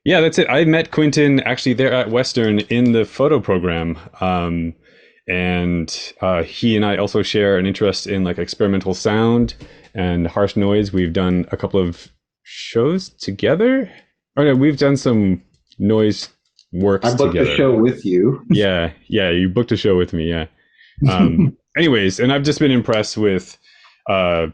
Yeah, that's it. I met Quinton actually there at Western in the photo program. And he and I also share an interest in like experimental sound and harsh noise. We've done a couple of shows together. Or no, we've done some noise I works booked a together. show with you. Yeah, yeah, you booked a show with me. Yeah. Anyways, and I've just been impressed with uh,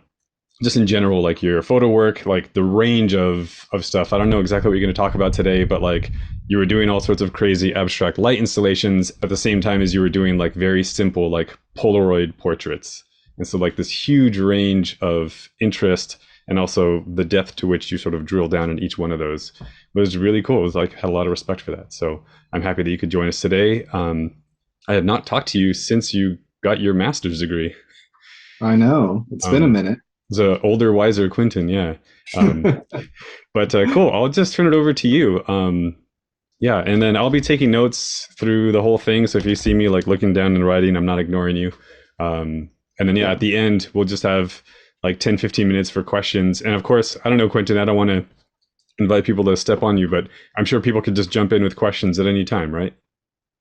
just in general, like your photo work, like the range of stuff. I don't know exactly what you're going to talk about today, but like you were doing all sorts of crazy abstract light installations at the same time as you were doing like very simple like Polaroid portraits. And so like this huge range of interest and also the depth to which you sort of drill down in each one of those was really cool. It was like had a lot of respect for that. So I'm happy that you could join us today. I had not talked to you since you got your master's degree. I know. It's been a Um, minute. the older, wiser Quinton, yeah. Um, but cool. I'll just turn it over to you. Yeah, and then I'll be taking notes through the whole thing. So if you see me like looking down and writing, I'm not ignoring you. And then yeah, Yeah, at the end, we'll just have like 10, 15 minutes for questions. And of course, I don't know, Quinton, I don't want to invite people to step on you, but I'm sure people could just jump in with questions at any time, right?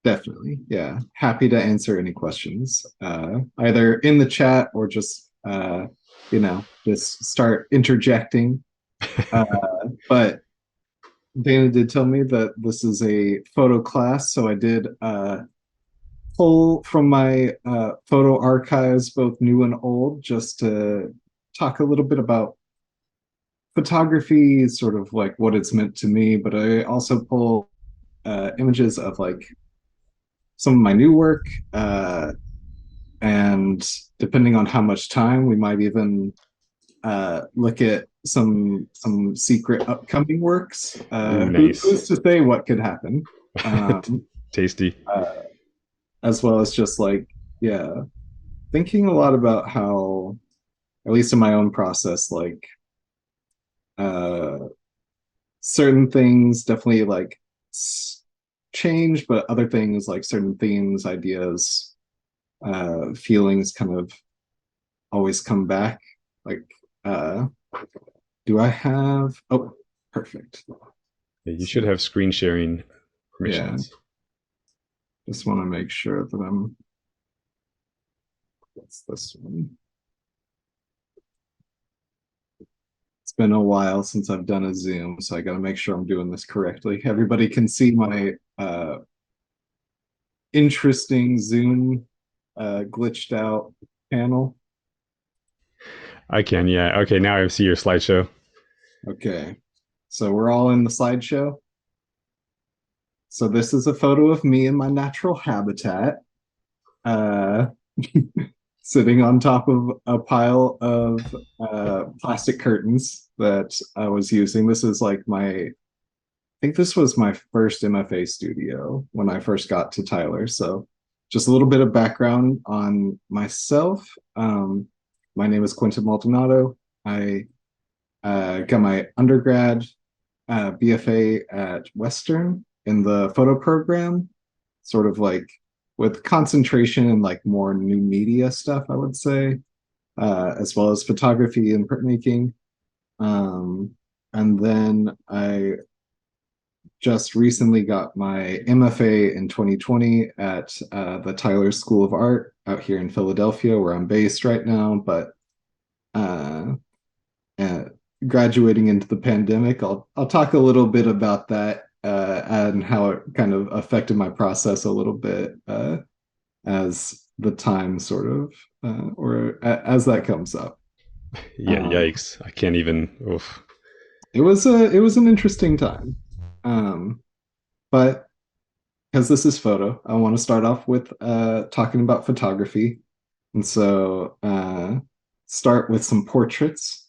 definitely. Yeah. Happy to answer any questions, either in the chat or just, just start interjecting. Uh, but Dana did tell me that this is a photo class, so I did pull from my photo archives, both new and old, just to talk a little bit about photography, sort of like what it's meant to me. But I also pull images of like some of my new work, and depending on how much time, we might even look at some secret upcoming works. Ooh, nice. Who's to say what could happen? Um, Tasty. uh, as well as just like, yeah, thinking a lot about how, at least in my own process, like uh, certain things definitely like change, but other things like certain themes, ideas, feelings kind of always come back. Like, uh, do I have? Oh, perfect. Yeah, you should So, have screen sharing yeah, permissions. just want to make sure that I'm. What's this one? It's been a while since I've done a Zoom, so I got to make sure I'm doing this correctly. Everybody can see my interesting Zoom glitched out panel. I can, yeah. Okay, now I see your slideshow. Okay, so we're all in the slideshow. So this is a photo of me in my natural habitat, uh, sitting on top of a pile of plastic curtains that I was using. This is like I think this was my first MFA studio when I first got to Tyler. So just a little bit of background on myself. My name is Quinton Maldonado. I got my undergrad BFA at Western in the photo program, sort of like with concentration in like more new media stuff, I would say, as well as photography and printmaking. Um, and then I just recently got my MFA in 2020 at the Tyler School of Art out here in Philadelphia, where I'm based right now. But uh, uh, graduating into the pandemic, I'll talk a little bit about that and how it kind of affected my process a little bit as the time sort of as that comes up. Yeah, Um, yikes. I can't even. Oof. it was an interesting time, um, but because this is photo, I want to start off with talking about photography, and so start with some portraits.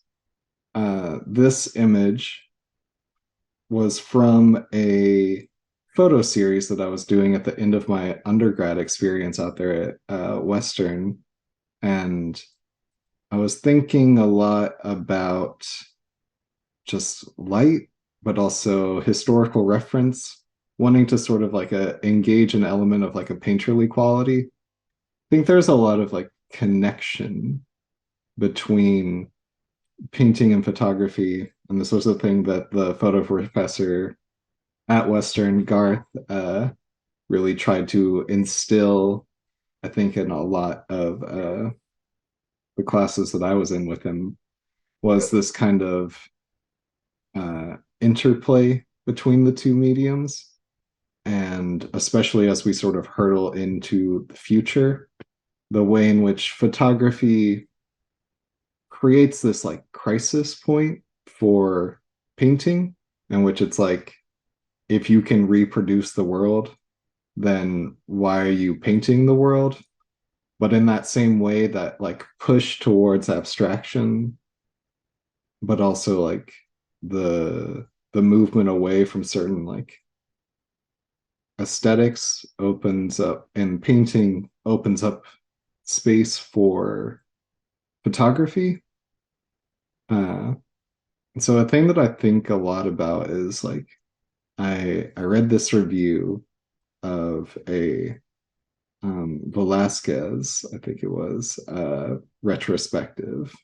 This image was from a photo series that I was doing at the end of my undergrad experience out there at Western. And I was thinking a lot about just light, but also historical reference, wanting to sort of like engage an element of like a painterly quality. I think there's a lot of like connection between painting and photography. And this was a thing that the photo professor at Western, Garth really tried to instill, I think, in a lot of the classes that I was in with him, was this kind of interplay between the two mediums. And especially as we sort of hurtle into the future, the way in which photography creates this like crisis point for painting, in which it's like, if you can reproduce the world, then why are you painting the world? But in that same way, that like push towards abstraction, but also like the movement away from certain like aesthetics opens up, and painting opens up space for photography. And so a thing that I think a lot about is like, I read this review of a Velasquez, I think it was, retrospective.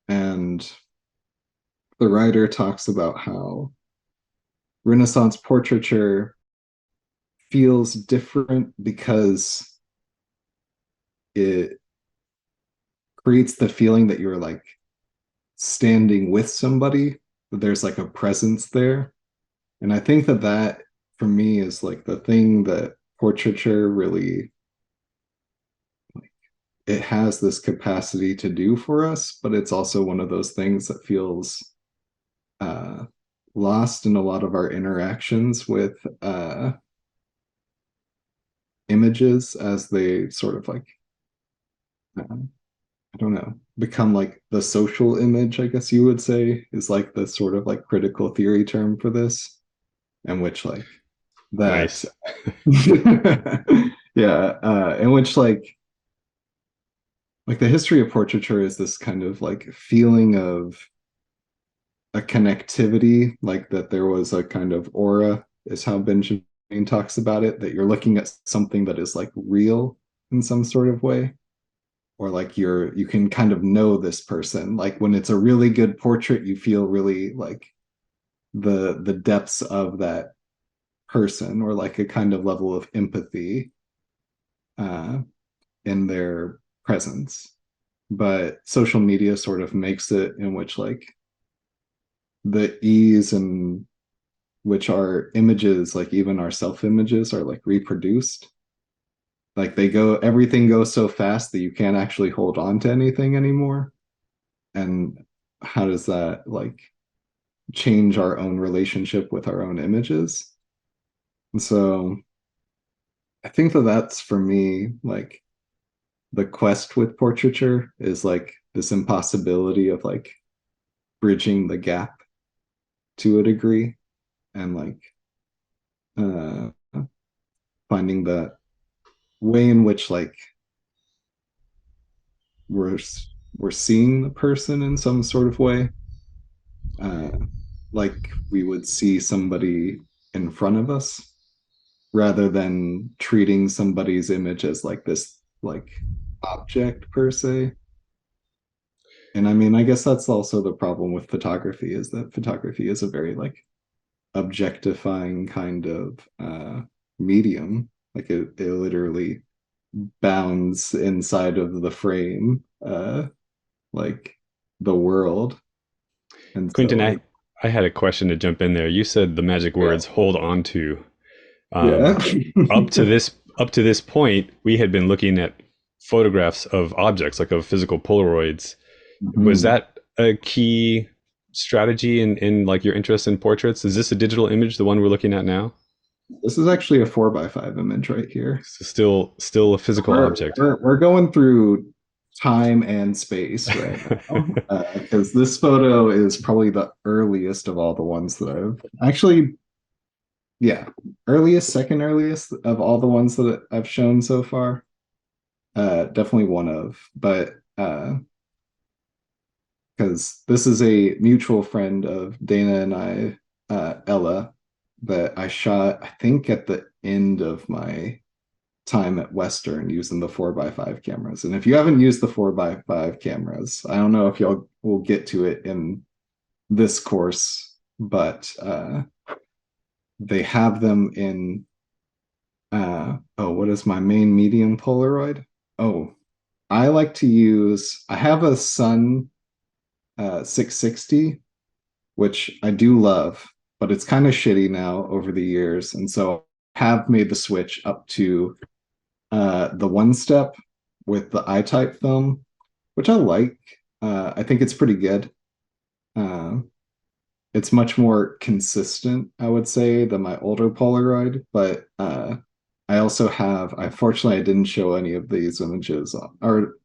And the writer talks about how Renaissance portraiture feels different because it creates the feeling that you're like standing with somebody, that there's like a presence there. And I think that that for me is like the thing that portraiture really, it has this capacity to do for us, but it's also one of those things that feels uh, lost in a lot of our interactions with images, as they sort of like, I don't know, become like the social image, I guess you would say, is like the sort of like critical theory term for this, in which like that, Nice. yeah, in which like the history of portraiture is this kind of like feeling of a connectivity, like that there was a kind of aura, is how Benjamin talks about it, that you're looking at something that is like real in some sort of way, or like you can kind of know this person. Like when it's a really good portrait, you feel really like the depths of that person, or like a kind of level of empathy uh, in their presence. But social media sort of makes it in which like the ease in which our images, like even our self images, are like reproduced. Like they go, everything goes so fast that you can't actually hold on to anything anymore. And how does that like change our own relationship with our own images? And so I think that that's for me, like the quest with portraiture is like this impossibility of like bridging the gap to a degree, and like uh finding the way in which like we're we're seeing the person in some sort of way, uh like we would see somebody in front of us, rather than treating somebody's image as like this like object per se. And I mean, I guess that's also the problem with photography, is that photography is a very like objectifying kind of medium. Like it literally bounds inside of the frame, like the world. And Quinton, so I had a question to jump in there. You said the magic yeah, words "hold on to." yeah. Um, up to this point, we had been looking at photographs of objects, like of physical Polaroids. Was Mhm. that a key strategy in like your interest in portraits? Is this a digital image, the one we're looking at now? This is actually a 4x5 image right here. So still a physical object. We're going through time and space right now, because this photo is probably the earliest of all the ones that I've actually, yeah, earliest, second earliest of all the ones that I've shown so far. Definitely one of, but because this is a mutual friend of Dana and I, Ella, that I shot, I think, at the end of my time at Western using the 4x5 cameras. And if you haven't used the 4x5 cameras, I don't know if y'all will get to it in this course, but they have them in oh, what is my main medium Polaroid? Oh, I like to use, I have a Sun 660, which I do love, but it's kind of shitty now over the years. And so I have made the switch up to the one step with the I-type film, which I like. I think it's pretty good. Uh, it's much more consistent, I would say, than my older Polaroid, but I also have, I didn't show any of these images, or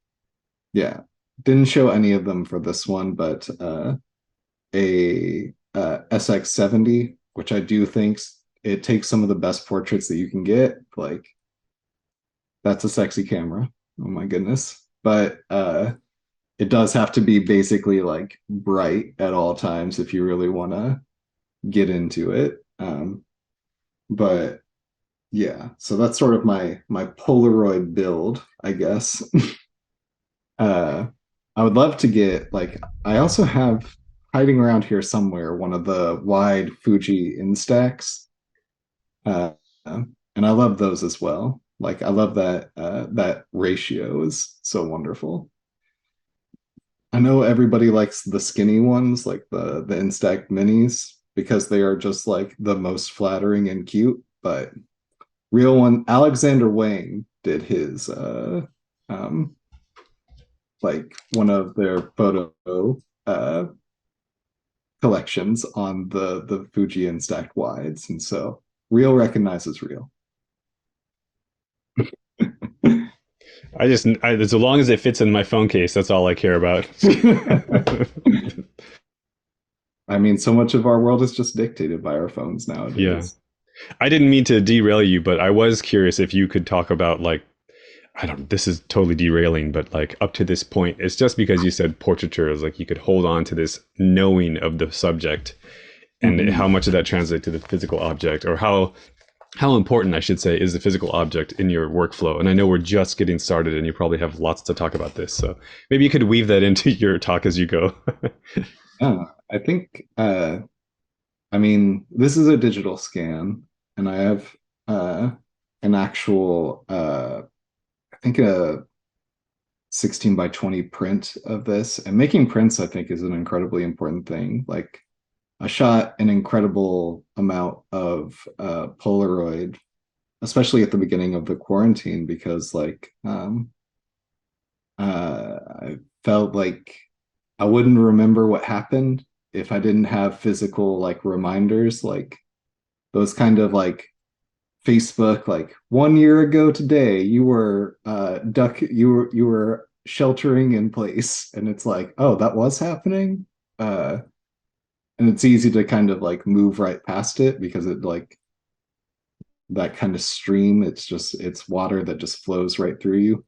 yeah, didn't show any of them for this one, but a SX70, which I do think it takes some of the best portraits that you can get. Like, that's a sexy camera. Oh my goodness. But it does have to be basically like bright at all times if you really want to get into it. But yeah, so that's sort of my Polaroid build, I guess. uh I would love to get like, I also have hiding around here somewhere one of the wide Fuji Instax. Uh and I love those as well. Like I love that that ratio is so wonderful. I know everybody likes the skinny ones, like the Instax minis, because they are just like the most flattering and cute, but real one, Alexander Wang did his um like one of their photo uh collections on the Fuji and stacked wides, and so real recognizes real. As long as it fits in my phone case, that's all I care about. I mean, so much of our world is just dictated by our phones Yeah. nowadays. I didn't mean to derail you, but I was curious if you could talk about like, I don't, this is totally derailing, but like up to this point, it's just because you said portraiture is like you could hold on to this knowing of the subject and Mm-hmm. how much of that translates to the physical object, or how important I should say is the physical object in your workflow. And I know we're just getting started and you probably have lots to talk about this. So maybe you could weave that into your talk as you go. Yeah, I think I mean, this is a digital scan, and I have an actual I think a 16 by 20 print of this. And making prints, I think, is an incredibly important thing. Like I shot an incredible amount of Polaroid, especially at the beginning of the quarantine, because I felt like I wouldn't remember what happened if I didn't have physical like reminders, like those kind of like Facebook, like 1 year ago today, you were you were sheltering in place, and it's like, oh, that was happening. And it's easy to kind of like move right past it because it like that kind of stream, it's water that just flows right through you.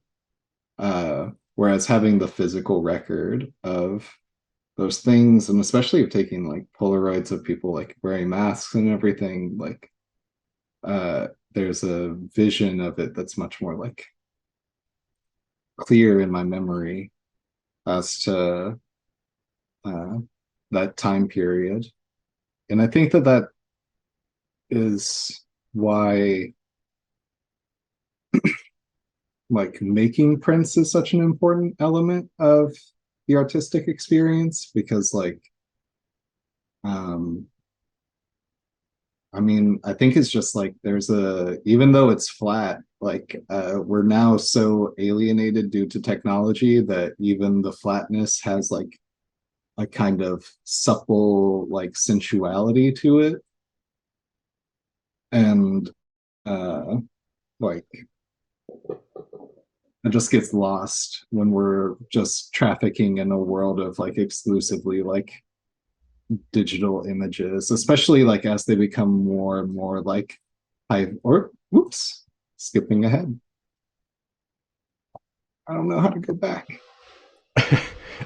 Whereas having the physical record of those things, and especially of taking like Polaroids of people like wearing masks and everything, like there's a vision of it that's much more like clear in my memory as to uh, that time period. And I think that that is why like making prints is such an important element of the artistic experience, because like um I mean, I think it's just like there's a, even though it's flat, like we're now so alienated due to technology that even the flatness has like a kind of supple like sensuality to it. And uh like it just gets lost when we're just trafficking in a world of like exclusively like digital images, especially like as they become more and more like high, or whoops, skipping ahead. I don't know how to go back.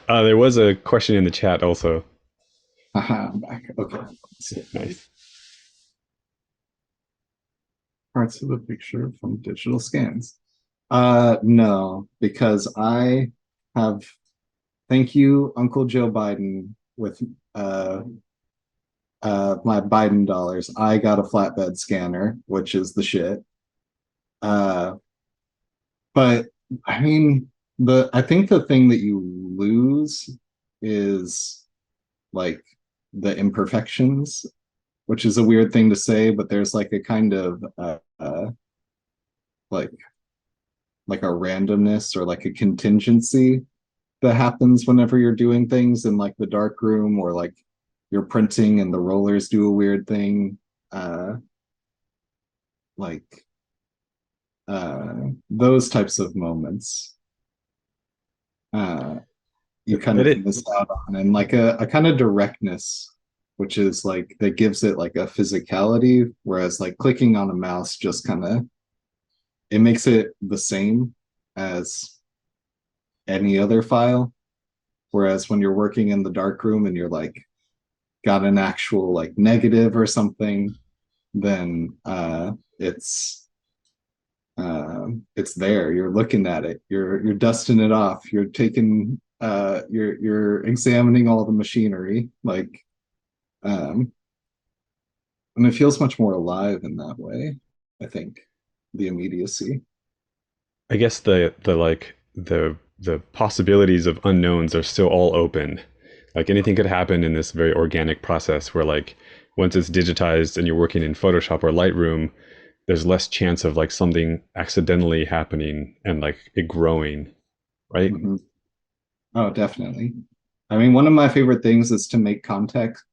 There was a question in the chat also. Aha, I'm back. Okay. Skip ahead. Nice. Parts of the picture from digital scans. No, because I have, thank you, Uncle Joe Biden, with uh my Biden dollars. I got a flatbed scanner, which is the shit. Uh, but I mean, I think the thing that you lose is like the imperfections, which is a weird thing to say, but there's like a kind of like like a randomness or like a contingency that happens whenever you're doing things in like the dark room, or like you're printing and the rollers do a weird thing. Uh like uh those types of moments uh you kind That of it miss out on, and like a kind of directness, which is like that gives it like a physicality, whereas like clicking on a mouse just kind of it makes it the same as any other file. Whereas when you're working in the dark room and you're like got an actual like negative or something, then it's there. You're looking at it. You're dusting it off. You're taking you're examining all the machinery, like um, and it feels much more alive in that way. I think the immediacy. I guess the possibilities of unknowns are still all open. Like anything could happen in this very organic process where like once it's digitized and you're working in Photoshop or Lightroom, there's less chance of like something accidentally happening and like it growing, right? Mm-hmm. Oh, definitely. I mean, one of my favorite things is to make contact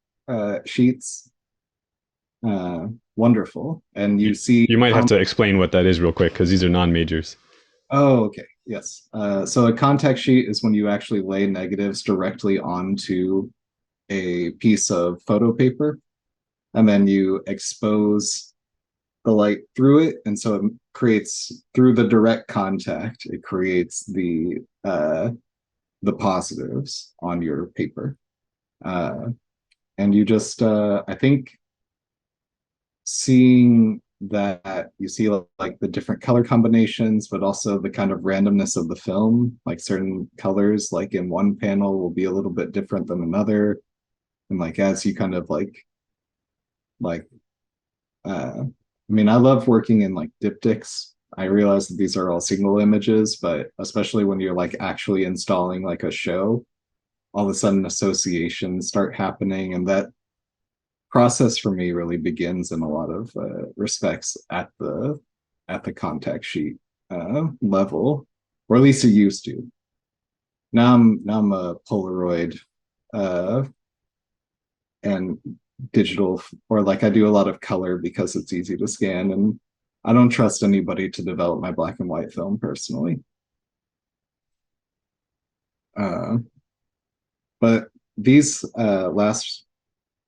sheets. Uh, Wonderful. And you You, see you might have how. to explain what that is real quick because these are non-majors. Oh, okay. Yes. So a contact sheet is when you actually lay negatives directly onto a piece of photo paper, and then you expose the light through it, and so it creates through the direct contact, it creates the positives on your paper. Uh, and you just I think seeing that you see like the different color combinations, but also the kind of randomness of the film, like certain colors like in one panel will be a little bit different than another, and like as you kind of like I mean, I love working in like diptychs. I realize that these are all single images, but especially when you're like actually installing like a show, all of a sudden associations start happening, and that process for me really begins in a lot of respects at the contact sheet level, or at least it used to. Now I'm a Polaroid uh, and digital, or like I do a lot of color because it's easy to scan, and I don't trust anybody to develop my black and white film personally. Uh, but these last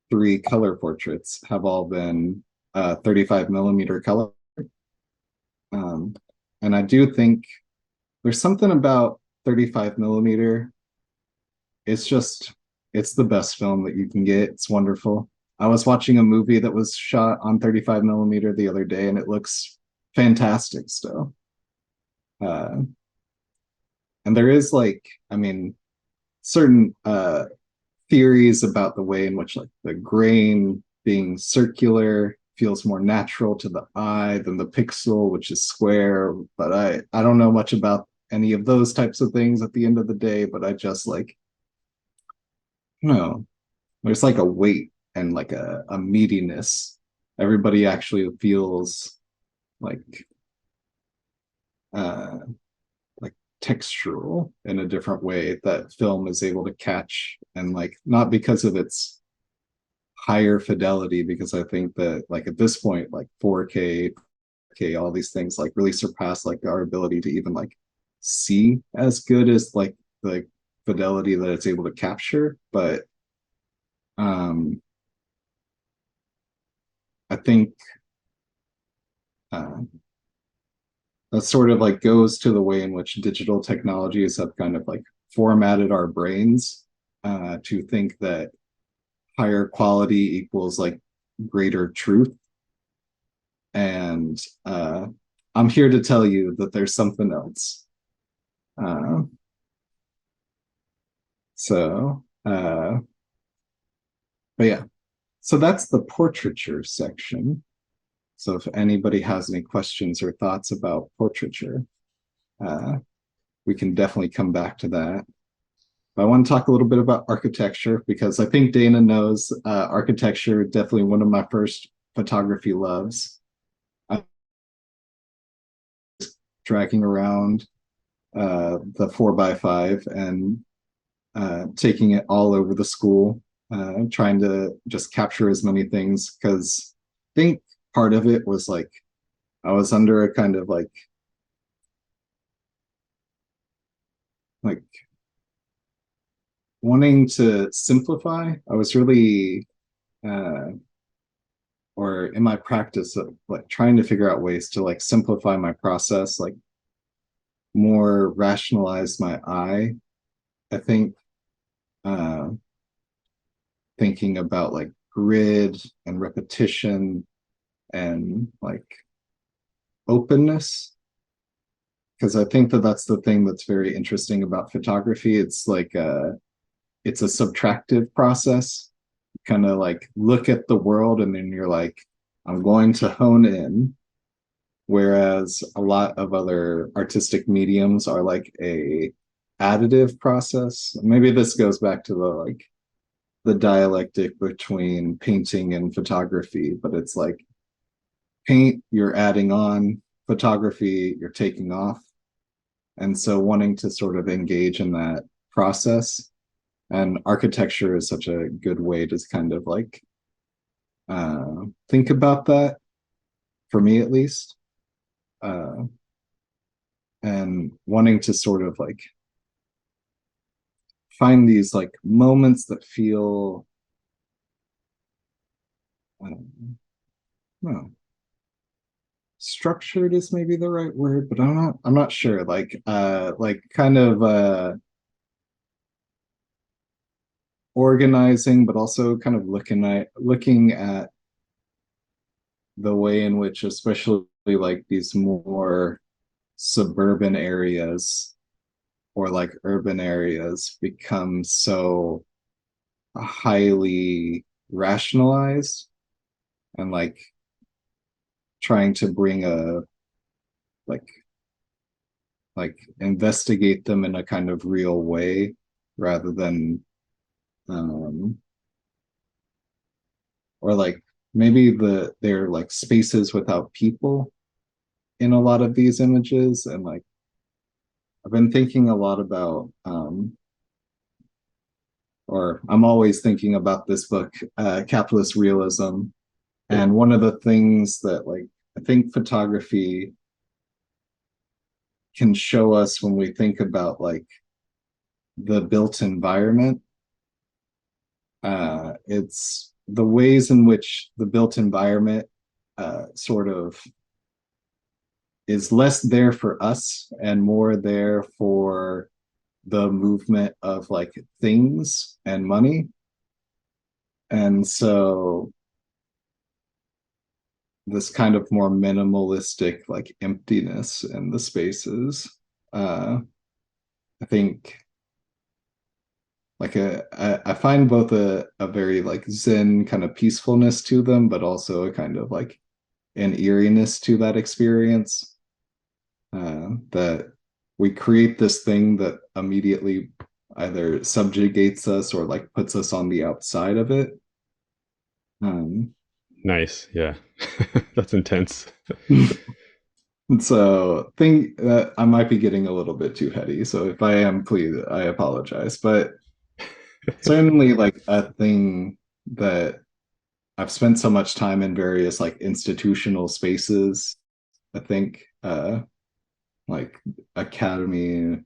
three color portraits have all been 35 millimeter color. Um, and I do think there's something about 35 millimeter. It's just, it's the best film that you can get. It's wonderful. I was watching a movie that was shot on 35 millimeter the other day, and it looks fantastic still. Uh, and there is like, I mean, certain theories about the way in which like the grain being circular feels more natural to the eye than the pixel, which is square. But I don't know much about any of those types of things at the end of the day. But I just like, no, there's like a weight and like a meatiness. Everybody actually feels like uh like textural in a different way that film is able to catch, and like not because of its higher fidelity, because I think that like at this point like 4K, all these things like really surpass like our ability to even like see as good as like the fidelity that it's able to capture. But um I think uh that sort of like goes to the way in which digital technologies have kind of like formatted our brains to think that higher quality equals like greater truth. And I'm here to tell you that there's something else. Uh, so, but yeah, So that's the portraiture section. So if anybody has any questions or thoughts about portraiture, uh, we can definitely come back to that. But I want to talk a little bit about architecture because I think Dana knows architecture, definitely one of my first photography loves. I'm dragging around the 4x5 and taking it all over the school, trying to just capture as many things because I think part of it was like I was under a kind of like wanting to simplify. I was really uh, or in my practice of like trying to figure out ways to like simplify my process, like more rationalize my eye. I think uh, thinking about like grid and repetition and like openness because I think that that's the thing that's very interesting about photography. It's like it's a subtractive process. Kind of like look at the world and then you're like, I'm going to hone in. Whereas a lot of other artistic mediums are like a additive process. Maybe this goes back to the like the dialectic between painting and photography, but it's like paint, you're adding on, photography, you're taking off. And so wanting to sort of engage in that process and architecture is such a good way to kind of like think about that for me at least uh, and wanting to sort of like find these like moments that feel I don't know, structured is maybe the right word, but I'm not sure like kind of organizing, but also kind of looking at the way in which, especially like these more suburban areas or like urban areas, become so highly rationalized and like trying to bring a like investigate them in a kind of real way rather than um or like maybe they're like spaces without people in a lot of these images and like I've been thinking a lot about or I'm always thinking about this book Capitalist Realism, and one of the things that like I think photography can show us when we think about like the built environment, it's the ways in which the built environment sort of is less there for us and more there for the movement of like things and money. And so this kind of more minimalistic like emptiness in the spaces. I think like I find both a very like zen kind of peacefulness to them, but also a kind of like an eeriness to that experience. That we create this thing that immediately either subjugates us or like puts us on the outside of it. Um, Nice. Yeah. That's intense. so think that I might be getting a little bit too heady. So if I am, please, I apologize. But certainly like a thing that I've spent so much time in various like institutional spaces. I think like academy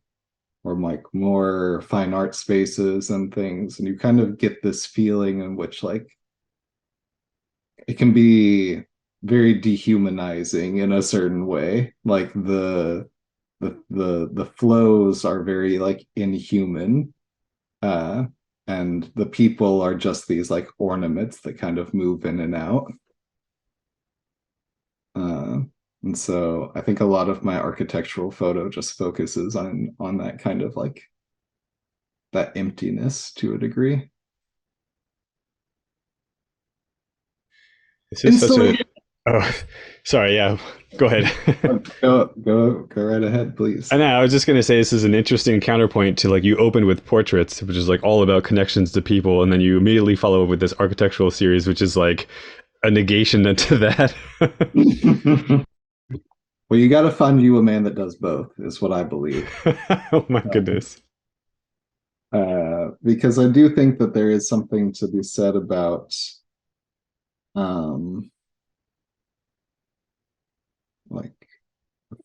or like more fine art spaces and things, and you kind of get this feeling in which like it can be very dehumanizing in a certain way. Like the flows are very like inhuman, uh, and the people are just these like ornaments that kind of move in and out. Uh, and so I think a lot of my architectural photo just focuses on that kind of like that emptiness to a degree. This is such a. Installation. Oh, sorry. Yeah, go ahead. Go right ahead, please. And I was just gonna say this is an interesting counterpoint to like you opened with portraits, which is like all about connections to people, and then you immediately follow up with this architectural series, which is like a negation to that. Well, you got to find you a man that does both, is what I believe. Oh my Um, goodness. because I do think that there is something to be said about um, like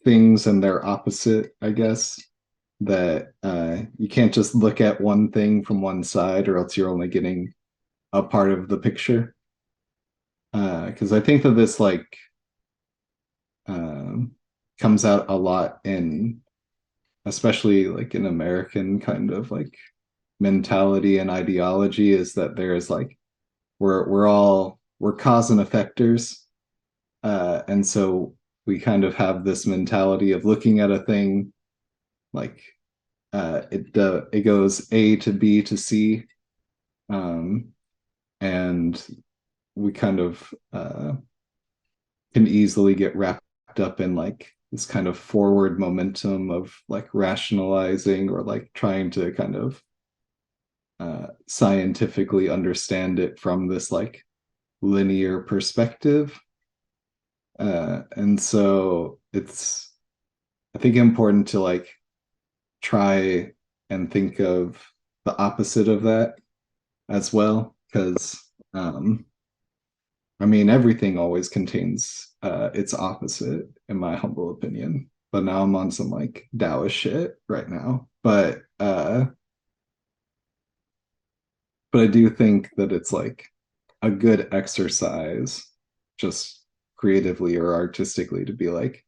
things and their opposite, I guess. That you can't just look at one thing from one side, or else you're only getting a part of the picture. Because I think that this like um, comes out a lot in, especially like in American kind of like mentality and ideology, is that there is like we're cause and effectors, and so we kind of have this mentality of looking at a thing like it goes A to B to C, um, and we kind of can easily get wrapped up in like this kind of forward momentum of like rationalizing or like trying to kind of scientifically understand it from this like linear perspective. And so it's, I think, important to like try and think of the opposite of that as well, because I mean, everything always contains its opposite, in my humble opinion. But now I'm on some like Taoist shit right now. But I do think that it's like a good exercise, just creatively or artistically, to be like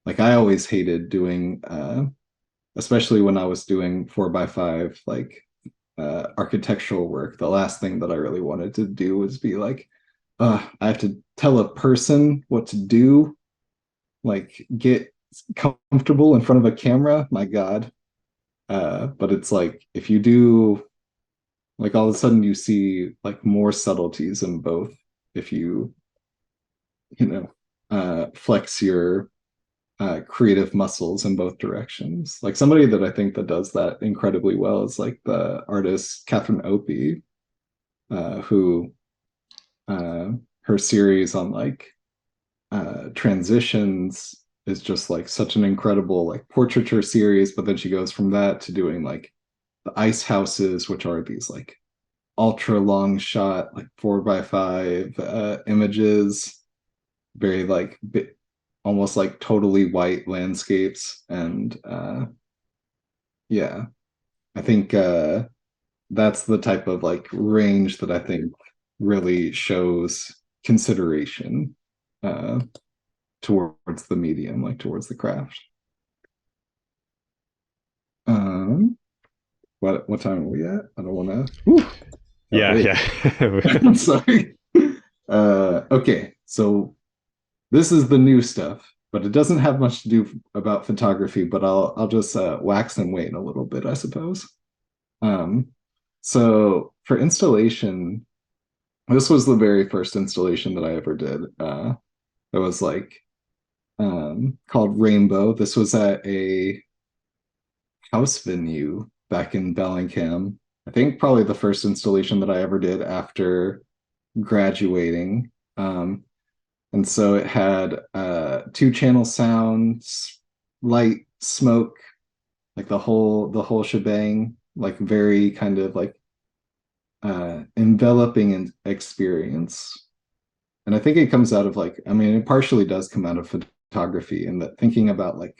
I always hated doing, especially when I was doing 4x5 like architectural work. The last thing that I really wanted to do was be like, I have to tell a person what to do, like get comfortable in front of a camera. My God. But it's like if you do, like all of a sudden you see like more subtleties in both. If you know, flex your creative muscles in both directions. Like somebody that I think that does that incredibly well is like the artist Catherine Opie, who uh, her series on like transitions is just like such an incredible like portraiture series. But then she goes from that to doing like the ice houses, which are these like ultra long shot, like 4x5 images, very like almost like totally white landscapes. And yeah, I think that's the type of like range that I think really shows consideration uh, towards the medium, like towards the craft. Um, what time are we at? I don't want to. Got Yeah, way yeah. ahead. I'm sorry. Okay, so this is the new stuff, but it doesn't have much to do about photography. But I'll just wax and wane a little bit, I suppose. Um, so for installation, this was the very first installation that I ever did. It was like called Rainbow. This was at a house venue back in Bellingham. I think probably the first installation that I ever did after graduating. And so it had two channel sounds, light, smoke, like the whole shebang, like very kind of like enveloping experience. And I think it comes out of like, I mean, it partially does come out of photography, and that thinking about like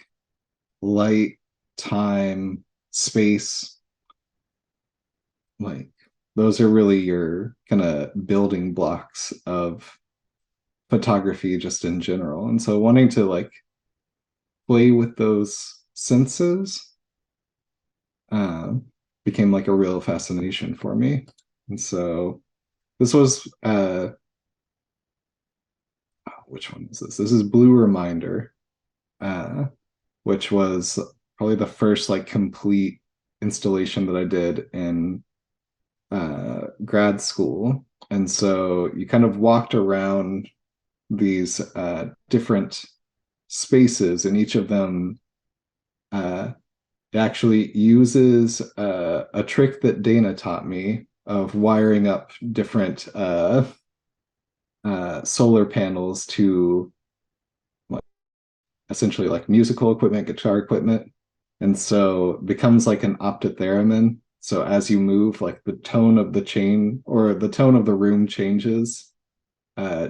light, time, space, like those are really your kind of building blocks of photography just in general. And so wanting to like play with those senses uh, became like a real fascination for me. And so this was which one is this? This is Blue Reminder, uh, which was probably the first like complete installation that I did in grad school. And so you kind of walked around these different spaces, and each of them uh, actually uses a trick that Dana taught me of wiring up different solar panels to like, essentially like musical equipment, guitar equipment. And so it becomes like an optotheremin. So as you move, like the tone of the chain or the tone of the room changes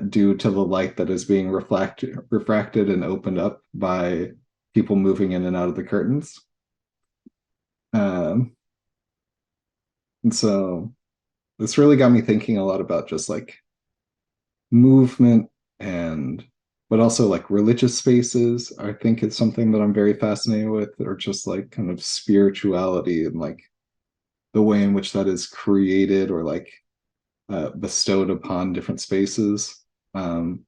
due to the light that is being refracted and opened up by people moving in and out of the curtains. Um, and so this really got me thinking a lot about just like movement and but also like religious spaces. I think it's something that I'm very fascinated with, or just like kind of spirituality and like the way in which that is created or like bestowed upon different spaces. And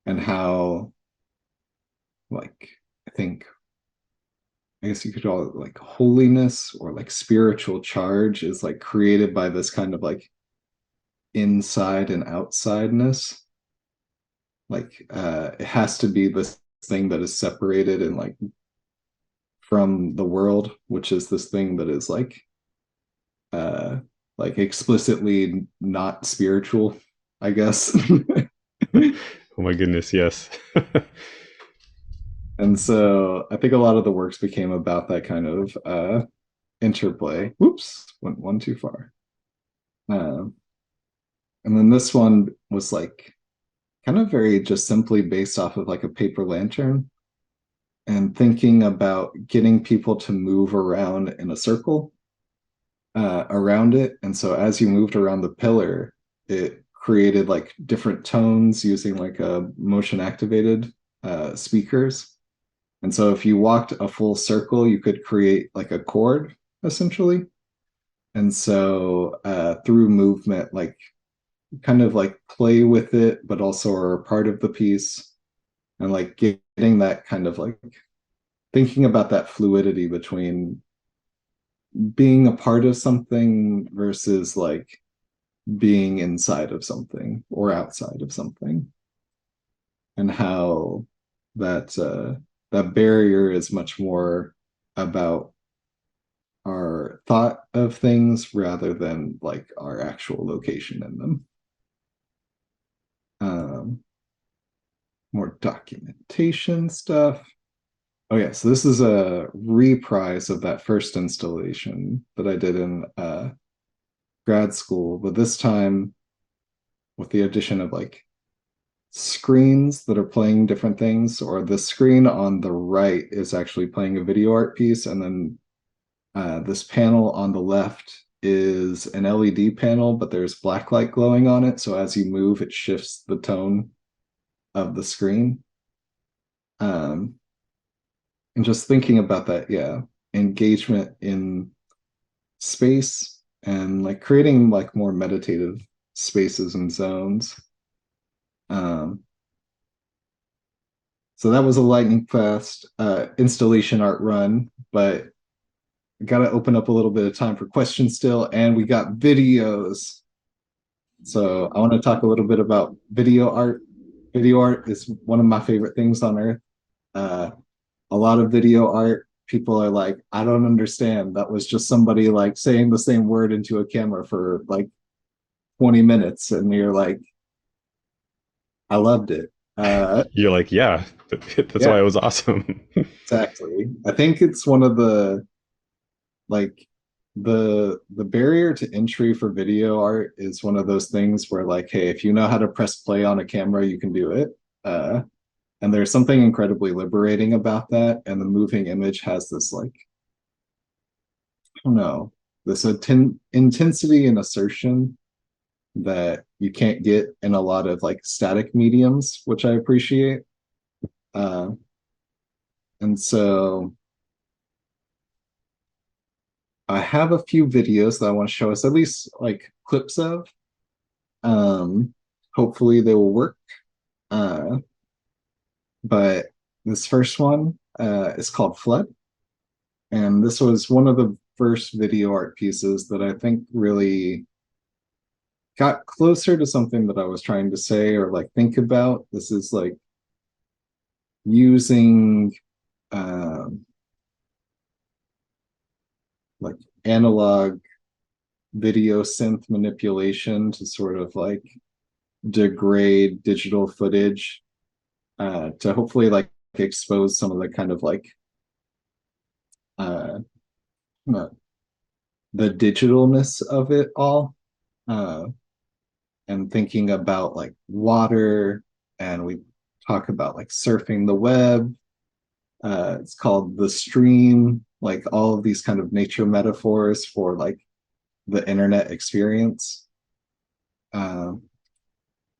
how like I think I guess you could call it like holiness or like spiritual charge is like created by this kind of like inside and outsideness. Like it has to be this thing that is separated and like from the world, which is this thing that is uh like explicitly not spiritual, I guess. Oh my goodness, yes. And so I think a lot of the works became about that kind of interplay. Whoops, went one too far. Um, and then this one was like kind of very just simply based off of like a paper lantern and thinking about getting people to move around in a circle around it. And so as you moved around the pillar, it created like different tones using like a motion activated speakers. And so if you walked a full circle, you could create like a chord essentially. And so through movement, like kind of like play with it, but also are a part of the piece and like getting that kind of like thinking about that fluidity between being a part of something versus like being inside of something or outside of something, and how that barrier is much more about our thought of things rather than like our actual location in them. Um, More documentation stuff. Oh yeah, so this is a reprise of that first installation that I did in grad school, but this time with the addition of like screens that are playing different things, or the screen on the right is actually playing a video art piece, and then this panel on the left is an LED panel, but there's black light glowing on it. So as you move, it shifts the tone of the screen. Um, and just thinking about that, yeah, engagement in space and like creating like more meditative spaces and zones. Um, so that was a lightning fast installation art run, but got to open up a little bit of time for questions still, and we got videos. So I want to talk a little bit about video art. Video art is one of my favorite things on earth. Uh, a lot of video art, people are like, I don't understand. That was just somebody like saying the same word into a camera for like 20 minutes. And you're like, I loved it. You're like, yeah, that's why Yeah, it was awesome. exactly. I think it's one of the like the barrier to entry for video art is one of those things where like, hey, if you know how to press play on a camera, you can do it. Uh, and there's something incredibly liberating about that. And the moving image has this like, I don't know, this intensity and assertion that you can't get in a lot of like static mediums, which I appreciate. Uh, and so I have a few videos that I want to show us, at least like clips of. Um, Hopefully they will work. Uh, but this first one is called Flood. And this was one of the first video art pieces that I think really got closer to something that I was trying to say or like think about. This is like using um, like analog video synth manipulation to sort of like degrade digital footage to hopefully like expose some of the kind of like uh, the digitalness of it all. Uh, and thinking about like water, and we talk about like surfing the web. It's called the stream, like all of these kind of nature metaphors for like the internet experience. Um,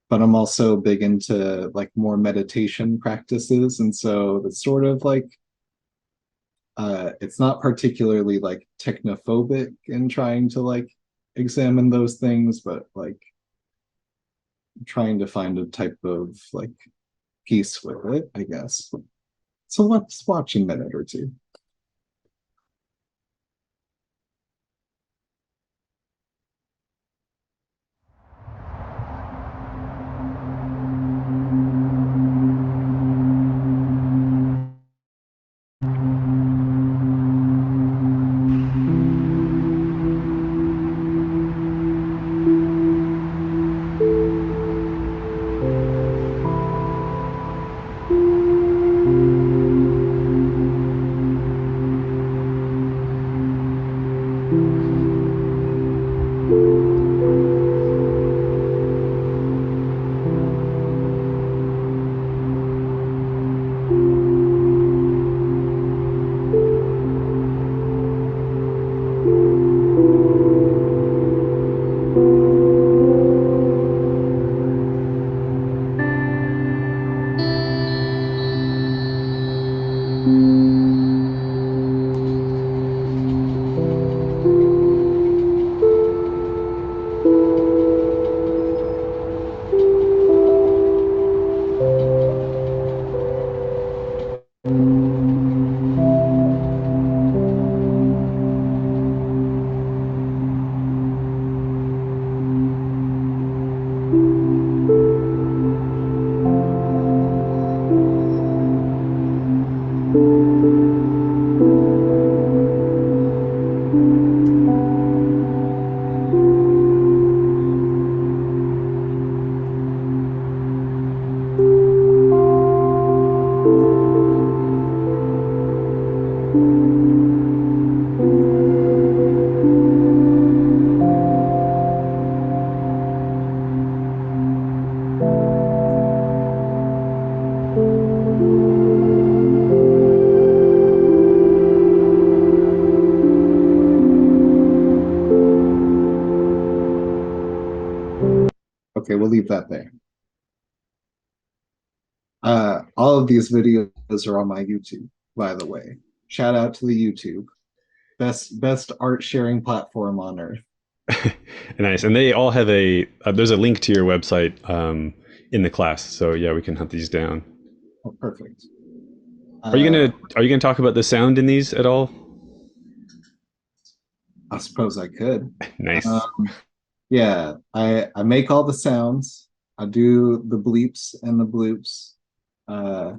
but I'm also big into like more meditation practices, and so it's sort of like it's not particularly like technophobic in trying to like examine those things, but like trying to find a type of like peace with it, I guess. So let's watch a minute or two. Okay, we'll leave that there. All of these videos are on my YouTube, by the way. Shout out to the YouTube. Best art sharing platform on earth. Nice. And they all have there's a link to your website in the class. So yeah, we can hunt these down. Oh, perfect. Are you gonna talk about the sound in these at all? I suppose I could. Nice. Um, yeah, I make all the sounds. I do the bleeps and the bloops. Uh,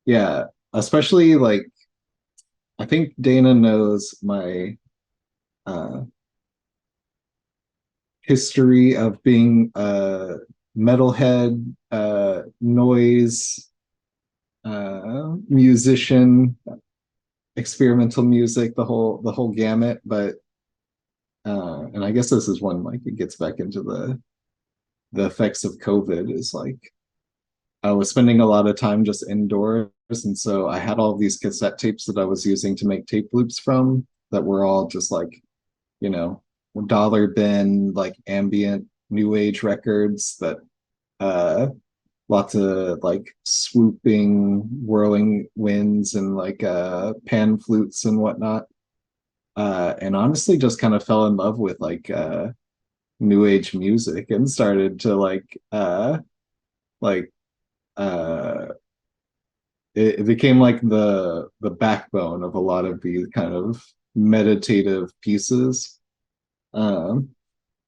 yeah, especially like I think Dana knows my uh, history of being a metalhead, noise musician, experimental music, the whole gamut. But and I guess this is one like it gets back into the effects of COVID. Is like I was spending a lot of time just indoors, and so I had all these cassette tapes that I was using to make tape loops from that were all just like you know dollar bin like ambient new age records that uh lots of like swooping whirling winds and like pan flutes and whatnot and honestly just kind of fell in love with like new age music and started to like uh it became like the backbone of a lot of these kind of meditative pieces. um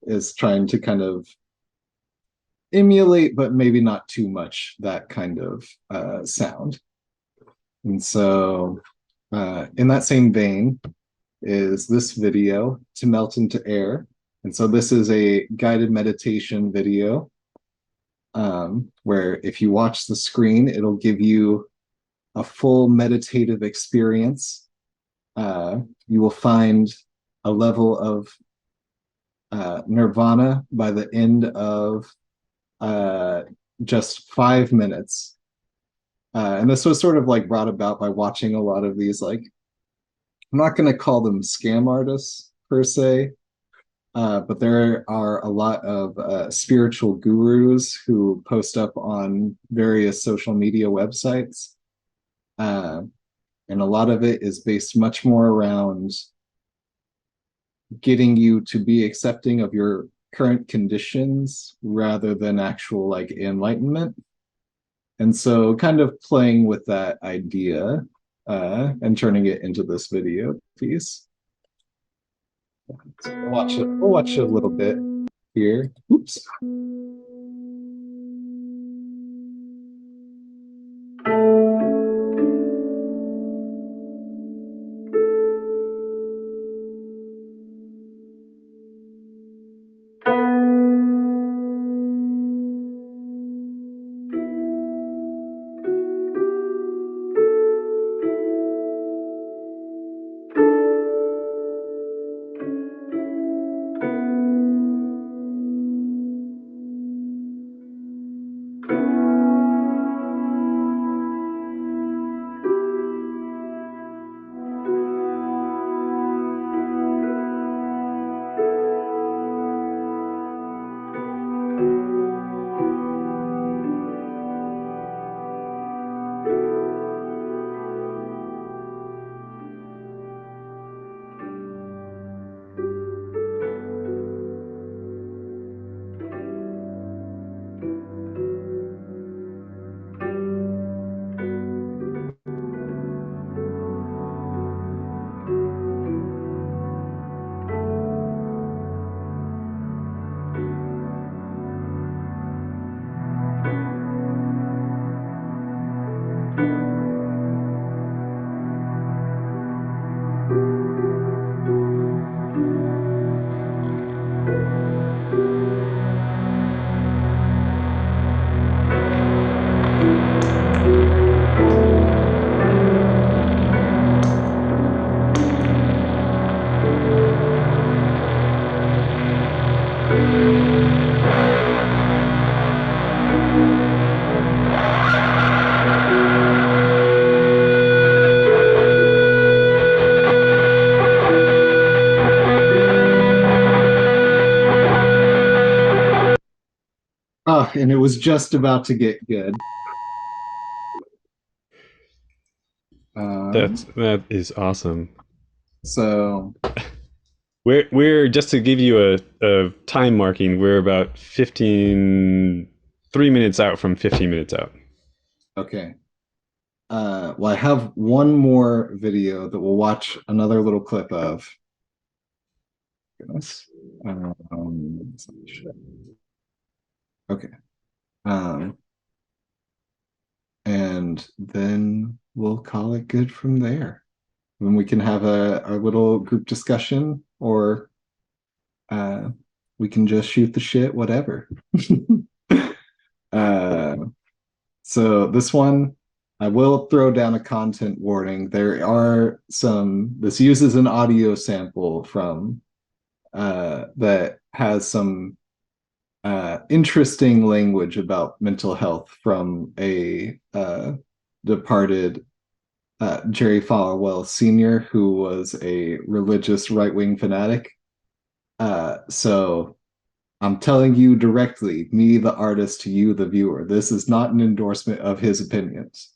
is trying to kind of emulate, but maybe not too much, that kind of sound. And so, in that same vein, is this video, To Melt into Air. And so, this is a guided meditation video where if you watch the screen, it'll give you a full meditative experience. You will find a level of nirvana by the end of just 5 minutes. And this was sort of like brought about by watching a lot of these, like, I'm not going to call them scam artists per se, but there are a lot of spiritual gurus who post up on various social media websites. And a lot of it is based much more around getting you to be accepting of your current conditions rather than actual like enlightenment. And so kind of playing with that idea and turning it into this video piece. So we'll watch a little bit here. Oops. Oh, and it was just about to get good. That is awesome. So We're just to give you a time marking, we're about 3 minutes out from 15 minutes out. okay. Well, I have one more video that we'll watch another little clip of. Goodness. Okay. Um, and then we'll call it good from there. Then we can have our little group discussion, or uh, we can just shoot the shit, whatever. uh, so this one, I will throw down a content warning. There are this uses an audio sample from that has some interesting language about mental health from a departed Jerry Falwell Sr., who was a religious right-wing fanatic. So I'm telling you directly, me, the artist, to you, the viewer, this is not an endorsement of his opinions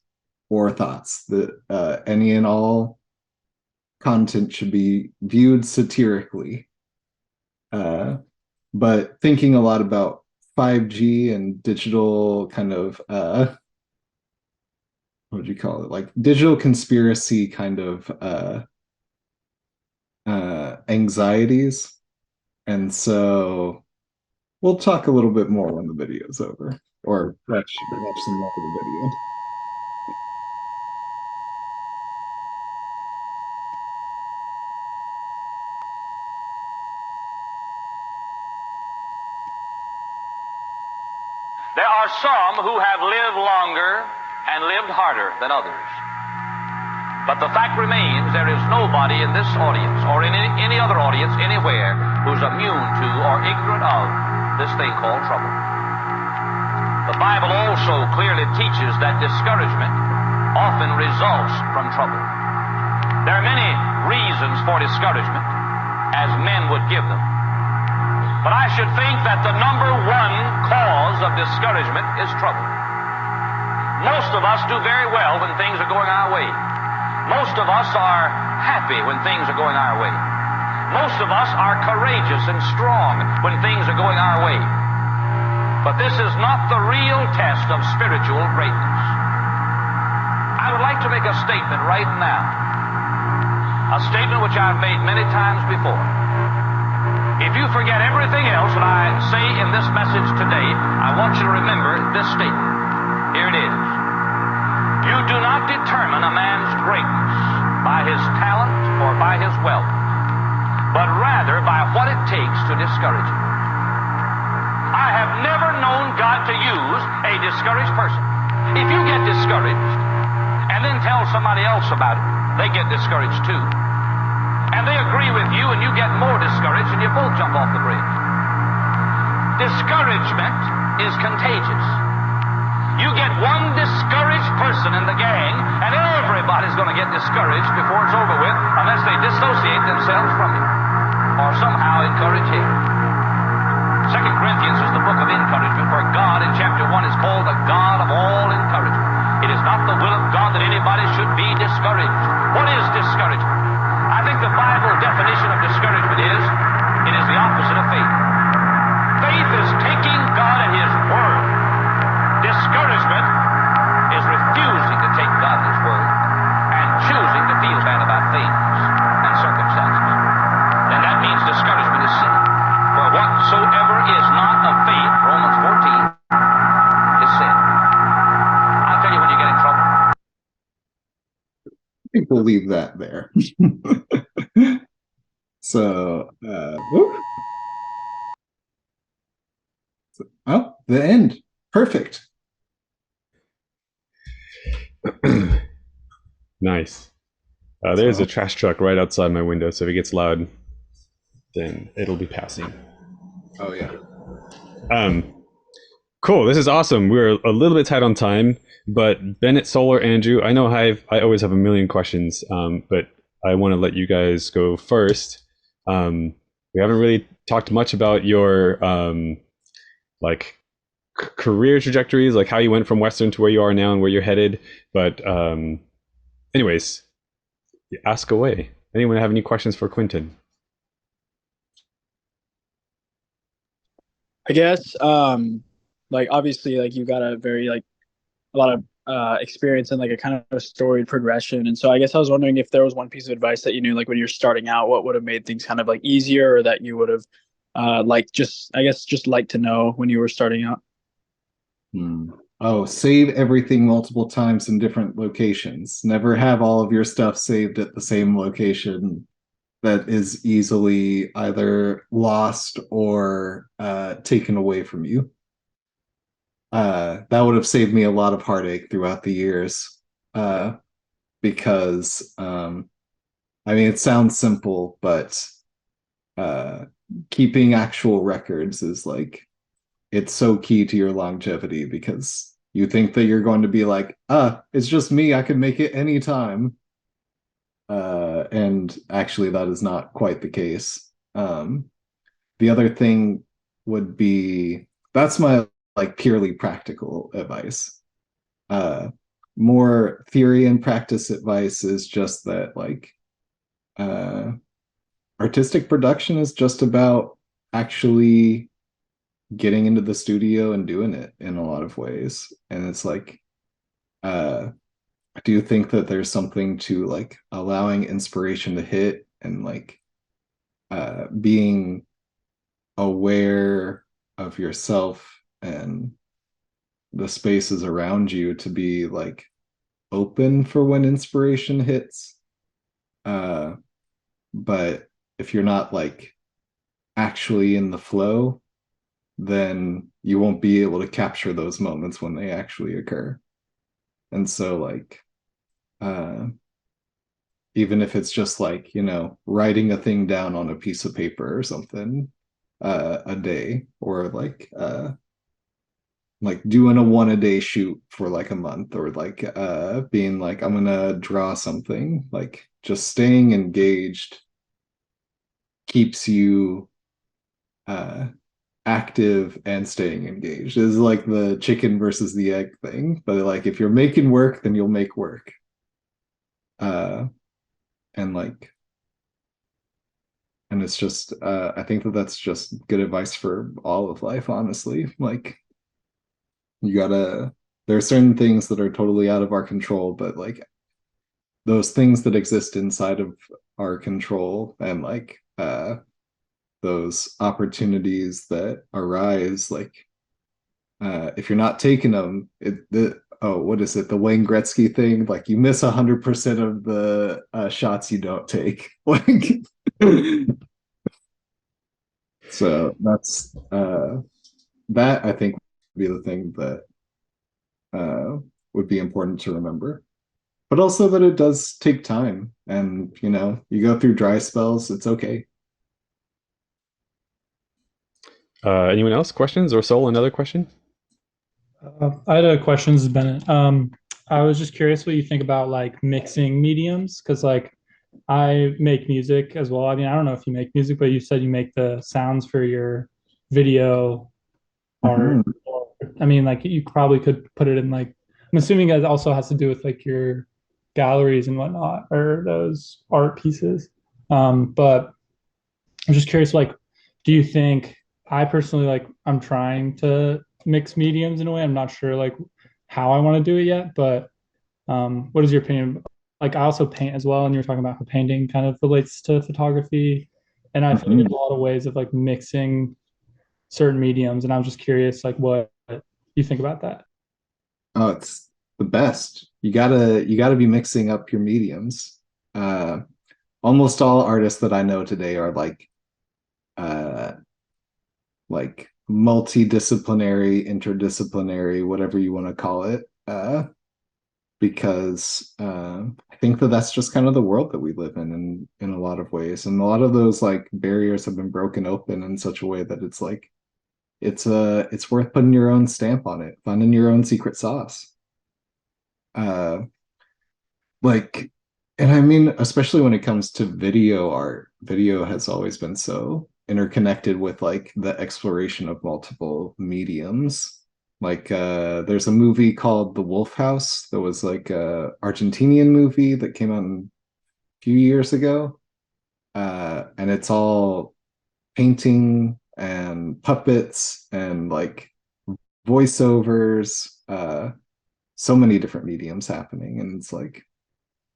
or thoughts. That any and all content should be viewed satirically. But thinking a lot about 5G and digital kind of what would you call it? Like digital conspiracy kind of anxieties And so we'll talk a little bit more when the video's over, or watch some more of the video. There are some who have lived longer and lived harder than others. But the fact remains there is nobody in this audience or in any other audience anywhere who's immune to or ignorant of this thing called trouble. The Bible also clearly teaches that discouragement often results from trouble. There are many reasons for discouragement, as men would give them. But I should think that the number one cause of discouragement is trouble. Most of us do very well when things are going our way. Most of us are happy when things are going our way. Most of us are courageous and strong when things are going our way. But this is not the real test of spiritual greatness. I would like to make a statement right now. A statement which I've made many times before. If you forget everything else that I say in this message today, I want you to remember this statement. Here it is. You do not determine a man's greatness by his talent or by his wealth, but rather by what it takes to discourage him. I have never known God to use a discouraged person. If you get discouraged and then tell somebody else about it, they get discouraged too. And they agree with you and you get more discouraged and you both jump off the bridge. Discouragement is contagious. You get one discouraged person in the gang and everybody's going to get discouraged before it's over with unless they dissociate themselves from him or somehow encourage him. 2 Corinthians is the book of encouragement, where God in chapter 1 is called the God of all encouragement. It is not the will of God that anybody should be discouraged. What is discouragement? I think the Bible definition of discouragement is, it is the opposite of faith. Faith is taking God at His word. Discouragement is refusing to take God at His word and choosing to feel bad about things and circumstances. Then that means discouragement is sin. For whatsoever is not of faith, Romans 14, is sin. I'll tell you when you get in trouble. I think we'll leave that there. So, oh, the end. Perfect. Nice. There's a trash truck right outside my window, so if it gets loud, then it'll be passing. Oh, yeah. Cool. This is awesome. We're a little bit tight on time, but Bennett, Solar, Andrew, I know I always have a million questions, but I want to let you guys go first. We haven't really talked much about your career trajectories, like how you went from Western to where you are now and where you're headed. But anyways, ask away. Anyone have any questions for Quinton? I guess obviously you got a very a lot of experience and a kind of a storied progression. And so I guess I was wondering if there was one piece of advice that you knew when you're starting out, what would have made things kind of easier, or that you would have just like to know when you were starting out. Oh, save everything multiple times in different locations. Never have all of your stuff saved at the same location that is easily either lost or taken away from you. That would have saved me a lot of heartache throughout the years, because it sounds simple, but keeping actual records is it's so key to your longevity, because you think that you're going to be it's just me, I can make it anytime. And actually that is not quite the case. The other thing would be, that's my purely practical advice. More theory and practice advice is just that artistic production is just about actually getting into the studio and doing it in a lot of ways. And it's I do think that there's something to allowing inspiration to hit and being aware of yourself and the spaces around you to be like open for when inspiration hits. Uh, but if you're not like actually in the flow, then you won't be able to capture those moments when they actually occur. And so, like, uh, even if it's just like, writing a thing down on a piece of paper or something, a day, or like doing a one a day shoot for like a month, or like being like, I'm gonna draw something, like just staying engaged keeps you uh active and staying engaged. Is like the chicken versus the egg thing, but like if you're making work, then you'll make work. uh and like and it's just I think that that's just good advice for all of life, honestly. Like, you gotta there are certain things that are totally out of our control, but like those things that exist inside of our control, and like those opportunities that arise, like if you're not taking them, what is it, the Wayne Gretzky thing, like you miss 100% of the shots you don't take. Like, so that's that I think would be the thing that uh would be important to remember, but also that it does take time, and you go through dry spells, it's okay. Anyone else? Questions? Or Soul, another question? I had a question, this is Bennett. I was just curious what you think about like mixing mediums, because like I make music as well. I mean, I don't know if you make music, but you said you make the sounds for your video art. Mhm. Or, I mean, like you probably could put it in like, I'm assuming it also has to do with like your galleries and whatnot, or those art pieces. But I'm just curious, like, do you think, I personally like, I'm trying to mix mediums in a way. I'm not sure like how I want to do it yet, but what is your opinion? Like, I also paint as well, and you're talking about how painting kind of relates to photography, and I feel like Mhm. there's a lot of ways of like mixing certain mediums, and I'm just curious, like, what you think about that. Oh, it's the best. You gotta be mixing up your mediums. Uh, Almost all artists that I know today are uh, like multidisciplinary, interdisciplinary, whatever you want to call it. Because I think that that's just kind of the world that we live in a lot of ways, and a lot of those like barriers have been broken open in such a way that it's like it's worth putting your own stamp on it, finding your own secret sauce. Uh, like, and I mean, especially when it comes to video art, video has always been so interconnected with like the exploration of multiple mediums. Like, there's a movie called The Wolf House that was like a Argentinian movie that came out a few years ago. And it's all painting and puppets and like voiceovers, so many different mediums happening. And it's like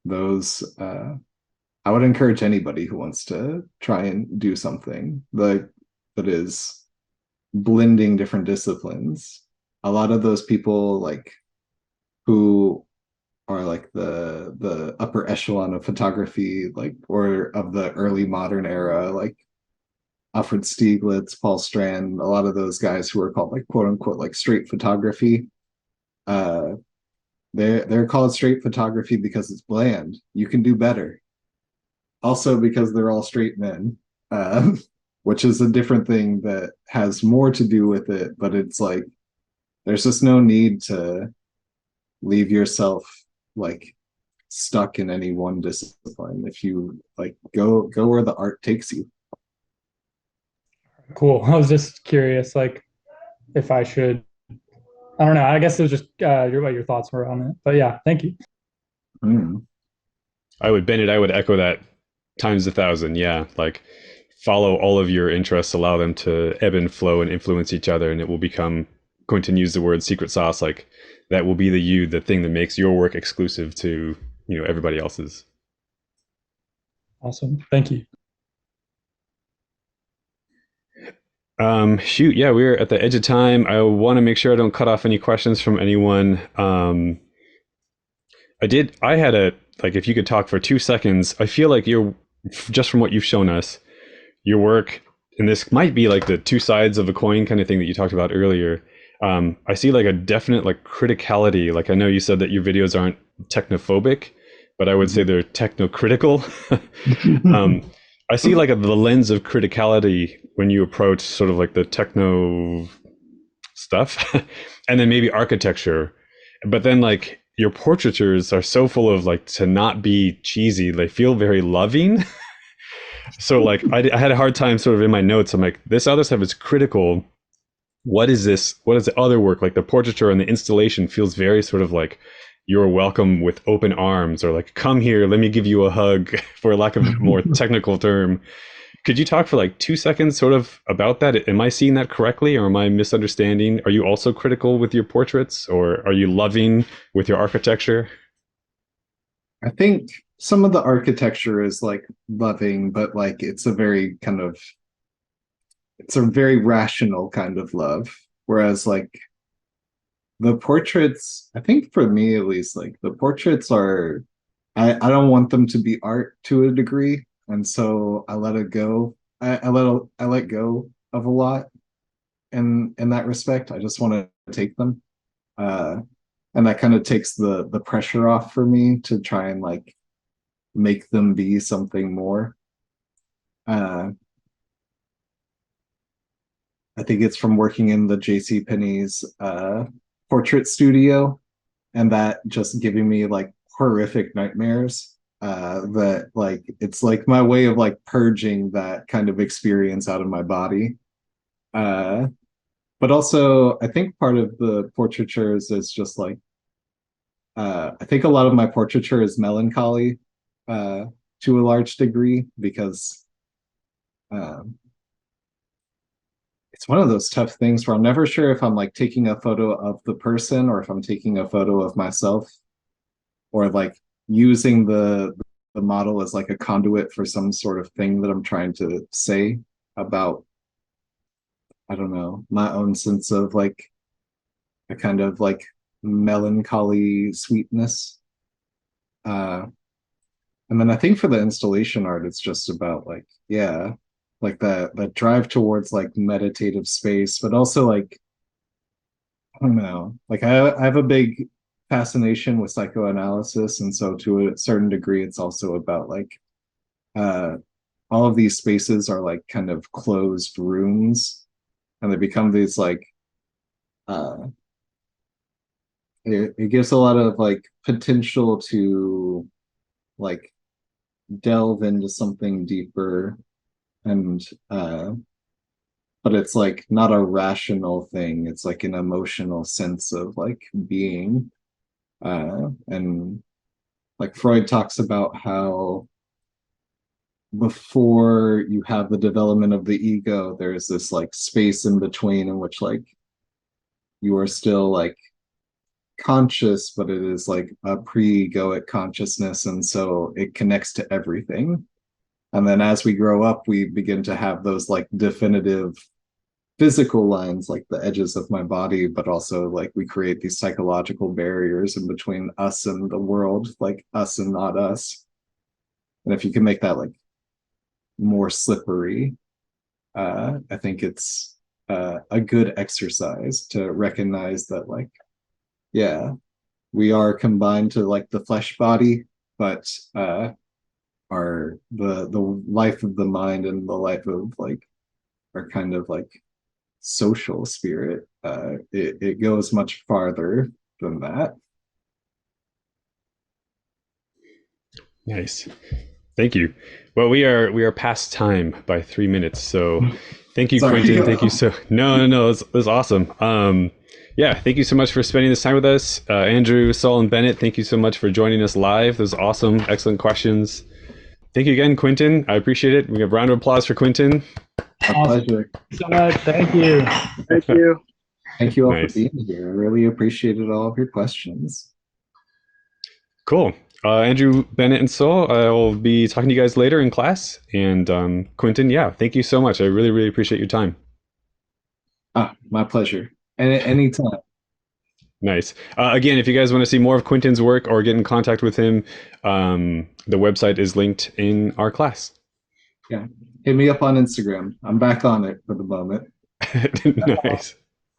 those I would encourage anybody who wants to try and do something like that is blending different disciplines. A lot of those people like who are like the upper echelon of photography, like, or of the early modern era, like Alfred Stieglitz, Paul Strand, a lot of those guys who are called like quote unquote like straight photography. Uh, they're called straight photography because it's bland. You can do better. Also because they're all straight men, which is a different thing that has more to do with it. But it's like there's just no need to leave yourself like stuck in any one discipline. If you like go where the art takes you. Cool. I was just curious, like, if I should. I don't know. I guess it was just what your thoughts were on it. But yeah, thank you. Mm. Bennett, I would echo that times 1,000. Yeah. Like, follow all of your interests, allow them to ebb and flow and influence each other. And it will become, going to use the word secret sauce, like that will be the thing that makes your work exclusive to, everybody else's. Awesome. Thank you. Shoot, yeah, we're at the edge of time. I want to make sure I don't cut off any questions from anyone. I had a, like, if you could talk for 2 seconds, I feel like just from what you've shown us, your work, and this might be like the two sides of a coin kind of thing that you talked about earlier. I see like a definite like criticality. Like, I know you said that your videos aren't technophobic, but I would say they're technocritical. I see like the lens of criticality when you approach sort of like the techno stuff, and then maybe architecture. But then like your portraitures are so full of like, to not be cheesy, they feel very loving. So like I had a hard time sort of in my notes. I'm like, this other stuff is critical. What is this? What is the other work? Like the portraiture and the installation feels very sort of like you're welcome with open arms, or like, come here, let me give you a hug, for lack of a more technical term. Could you talk for like 2 seconds sort of about that? Am I seeing that correctly, or am I misunderstanding? Are you also critical with your portraits, or are you loving with your architecture? I think some of the architecture is like loving, but like it's a very rational kind of love. Whereas like the portraits, I think for me at least, like the portraits are, I don't want them to be art to a degree, and so I let it go. I let go of a lot in that respect. I just want to take them, uh, and that kind of takes the pressure off for me to try and like make them be something more. Uh, I think it's from working in the J.C. Penney's portrait studio, and that just giving me like horrific nightmares. That like it's like my way of like purging that kind of experience out of my body. Uh, but also, I think part of the portraitures is just like I think a lot of my portraiture is melancholy uh, to a large degree, because um, it's one of those tough things where I'm never sure if I'm like taking a photo of the person or if I'm taking a photo of myself, or like using the model as like a conduit for some sort of thing that I'm trying to say about, I don't know, my own sense of like a kind of like melancholy sweetness. Uh, and then I think for the installation art, it's just about like, yeah, like that drive towards like meditative space, but also like, I don't know, like I have a big fascination with psychoanalysis, and so to a certain degree, it's also about like uh all of these spaces are like kind of closed rooms, and they become these like uh it gives a lot of like potential to like delve into something deeper, and but it's like not a rational thing, it's like an emotional sense of like being, and like Freud talks about how before you have the development of the ego, there's this like space in between in which like you are still like conscious, but it is like a pre-egoic consciousness, and so it connects to everything. And then as we grow up, we begin to have those like definitive physical lines, like the edges of my body, but also like we create these psychological barriers in between us and the world, like us and not us. And if you can make that like more slippery, I think it's a good exercise to recognize that like, yeah, we are combined to like the flesh body, but our the life of the mind and the life of like our kind of like social spirit, it goes much farther than that. Nice. Thank you. Well, we are past time by 3 minutes. So thank you, Sorry. Quinton. Thank you so no, it was awesome. Yeah, thank you so much for spending this time with us. Andrew, Saul, and Bennett, thank you so much for joining us live. Those awesome, excellent questions. Thank you again, Quinton. I appreciate it. We have a round of applause for Quinton. A pleasure. So much. Thank you. Thank you. Thank you all Nice. for being here. I really appreciated all of your questions. Cool. Andrew, Bennett, and Saul, I'll be talking to you guys later in class. And Quinton, yeah, thank you so much. I really, really appreciate your time. My pleasure. Anytime. Nice. Again, if you guys want to see more of Quinton's work or get in contact with him, the website is linked in our class. Yeah. Hit me up on Instagram. I'm back on it for the moment. Nice.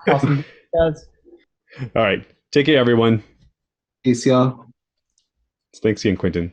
Awesome, guys. All right. Take care, everyone. Peace, y'all. Thanks again, Quinton.